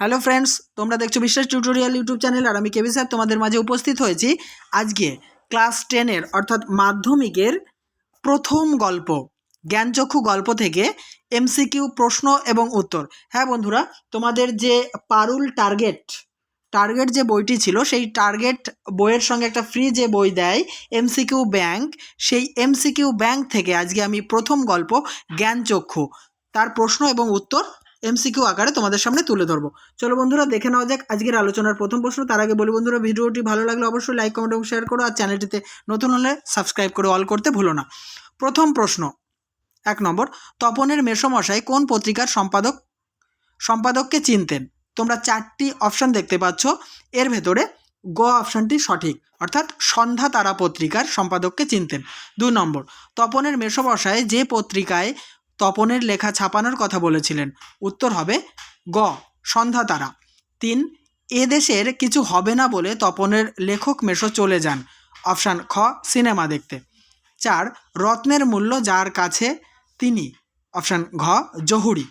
Hello friends, তোমরা দেখছো বিশ্বাস টিউটোরিয়াল ইউটিউব চ্যানেল। আর আমি কেবি স্যার তোমাদের মাঝে উপস্থিত হয়েছি আজকে ক্লাস 10-এর অর্থাৎ মাধ্যমিকের প্রথম গল্প জ্ঞানচক্ষু গল্প থেকে এমসিকিউ প্রশ্ন এবং উত্তর। হ্যাঁ বন্ধুরা, তোমাদের যে পারুল টার্গেট যে বইটি ছিল, সেই টার্গেট বইয়ের সঙ্গে একটা ফ্রি যে বই দেয় এমসিকিউ ব্যাংক, সেই এমসিকিউ ব্যাংক থেকে আজকে আমি প্রথম গল্প জ্ঞানচক্ষু তার প্রশ্ন এবং উত্তর এমসিকিউ আকারে তোমাদের সামনে তুলে ধরবো। চলো বন্ধুরা, দেখে নেওয়া যাক আজকের আলোচনার প্রথম প্রশ্ন। তার আগে বলি বন্ধুরা, ভিডিওটি ভালো লাগলে অবশ্যই লাইক, কমেন্ট এবং শেয়ার করো। আর চ্যানেলটিতে নতুন হলে সাবস্ক্রাইব করে অল করতে ভুলো না। প্রথম প্রশ্ন 1 নম্বর, তপনের মেসোমশাই কোন পত্রিকার সম্পাদককে চিনতেন? তোমরা 4টি অপশান দেখতে পাচ্ছ, এর ভেতরে গ অপশানটি সঠিক, অর্থাৎ সন্ধ্যা তারা পত্রিকার সম্পাদককে চিনতেন। 2 নম্বর, তপনের মেসোমশাই যে পত্রিকায় তপনের লেখা ছাপানোর কথা বলেছিলেন? উত্তর হবে গ সন্ধ্যা তারা। 3, এদেশের কিছু হবে না বলে তপনের লেখক মেসো চলে যান? অপশান খ সিনেমা দেখতে। 4, রত্নের মূল্য যার কাছে তিনি? অপশান ঘ জহুরি।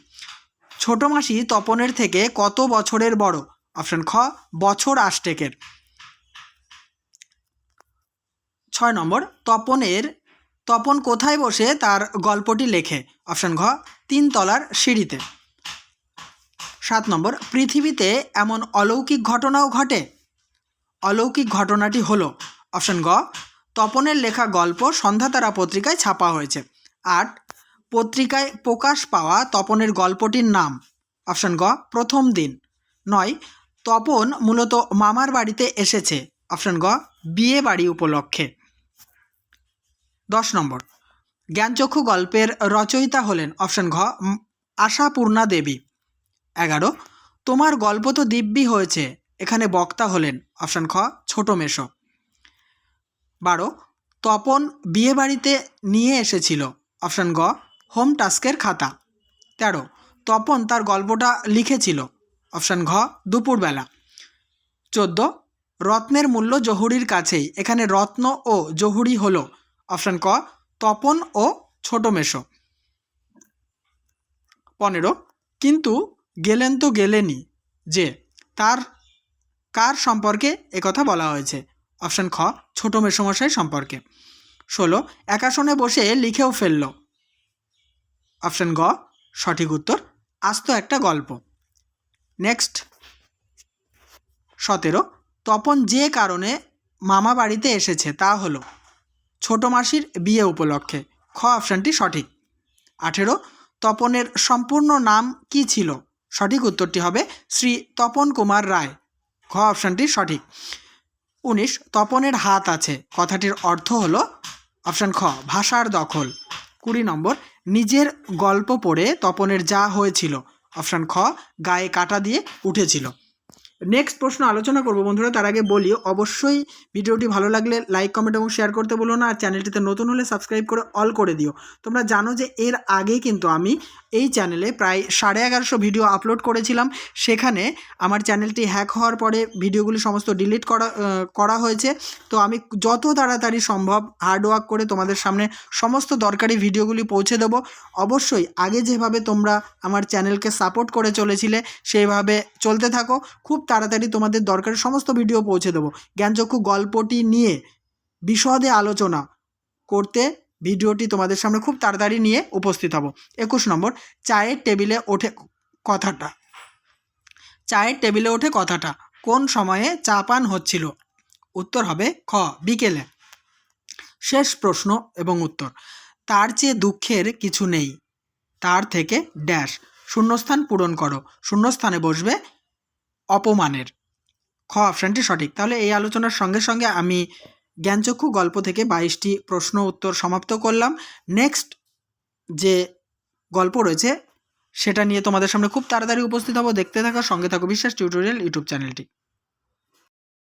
ছোট মাসি তপনের থেকে কত বছরের বড়? অপশান খ বছর 8 6 নম্বর, তপন কোথায় বসে তার গল্পটি লেখে? অপশান ঘ 3 তলার সিঁড়িতে। 7 নম্বর, পৃথিবীতে এমন অলৌকিক ঘটনাও ঘটে? অলৌকিক ঘটনাটি হলো? অপশান গ তপনের লেখা গল্প সন্ধ্যাতারা পত্রিকায় ছাপা হয়েছে। 8, পত্রিকায় প্রকাশ পাওয়া তপনের গল্পটির নাম? অপশান গ প্রথম দিন। 9, তপন মূলত মামার বাড়িতে এসেছে? অপশান গ বিয়ে বাড়ি উপলক্ষে। 10 নম্বর, জ্ঞানচক্ষু গল্পের রচয়িতা হলেন? অপশান ঘ আশাপূর্ণা দেবী। 11, তোমার গল্প তো দিব্যি হয়েছে, এখানে বক্তা হলেন? অপশান খ ছোট মেসো। 12, তপন বিয়ে বাড়িতে নিয়ে এসেছিল? অপশান গ হোম টাস্কের খাতা। 13, তপন তার গল্পটা লিখেছিল? অপশান ঘ দুপুরবেলা। 14, রত্নের মূল্য জহুরির কাছেই, এখানে রত্ন ও জহুরি হলো? অপশান ক তপন ও ছোট মেসো। 15, কিন্তু গেলেন তো গেলেনই যে, তার কার সম্পর্কে একথা বলা হয়েছে? অপশান খ ছোট মেসোমশাই সম্পর্কে। 16, একাশনে বসে লিখেও ফেলল? অপশান গ সঠিক উত্তর, আস্ত একটা গল্প। নেক্সট 17, তপন যে কারণে মামা বাড়িতে এসেছে তা হলো? ছোট মাসির বিয়ে উপলক্ষে। খ অপশানটি সঠিক। 18, তপনের সম্পূর্ণ নাম কি ছিল? সঠিক উত্তরটি হবে শ্রী তপন কুমার রায়। খ অপশানটি সঠিক। 19, তপনের হাত আছে কথাটির অর্থ হলো? অপশান খ ভাষার দখল। 20 নম্বর, নিজের গল্প পড়ে তপনের যা হয়েছিল? অপশান খ গায়ে কাটা দিয়ে উঠেছিল। নেক্সট প্রশ্ন আলোচনা করব বন্ধুরা, তার আগে বলি অবশ্যই ভিডিওটি ভালো লাগলে লাইক, কমেন্ট এবং শেয়ার করতে বলো না। আর চ্যানেলটিতে নতুন হলে সাবস্ক্রাইব করে অল করে দিও। তোমরা জানো যে এর আগে কিন্তু আমি এই চ্যানেলে প্রায় 1150 ভিডিও আপলোড করেছিলাম। সেখানে আমার চ্যানেলটি হ্যাক হওয়ার পরে ভিডিওগুলি সমস্ত ডিলিট করা হয়েছে। তো আমি যত তাড়াতাড়ি সম্ভব হার্ডওয়ার্ক করে তোমাদের সামনে সমস্ত দরকারি ভিডিওগুলি পৌঁছে দেবো। অবশ্যই আগে যেভাবে তোমরা আমার চ্যানেলকে সাপোর্ট করে চলেছিলে সেইভাবে চলতে থাকো। খুব তাড়াতাড়ি তোমাদের দরকারি সমস্ত ভিডিও পৌঁছে দেবো। জ্ঞানচক্ষু গল্পটি নিয়ে বিশদে আলোচনা করতে ভিডিওটি তোমাদের সামনে খুব তাড়াতাড়ি নিয়ে উপস্থিত হব। 21 নম্বর, চায়ের টেবিলে ওঠে কথাটা কোন সময়ে চা পান হচ্ছিল? উত্তর হবে খ বিকেলে। শেষ প্রশ্ন এবং উত্তর, তার চেয়ে দুঃখের কিছু নেই, তার থেকে ড্যাশ শূন্যস্থান পূরণ করো। শূন্যস্থানে বসবে অপমানের। খ অপশানটি সঠিক। তাহলে এই আলোচনার সঙ্গে সঙ্গে আমি জ্ঞানচক্ষু গল্প থেকে 22টি প্রশ্ন উত্তর সমাপ্ত করলাম। নেক্সট যে গল্প রয়েছে সেটা নিয়ে তোমাদের সামনে খুব তাড়াতাড়ি উপস্থিত হব। দেখতে থাকো, সঙ্গে থাকো বিশ্বাস টিউটোরিয়াল ইউটিউব চ্যানেলটি।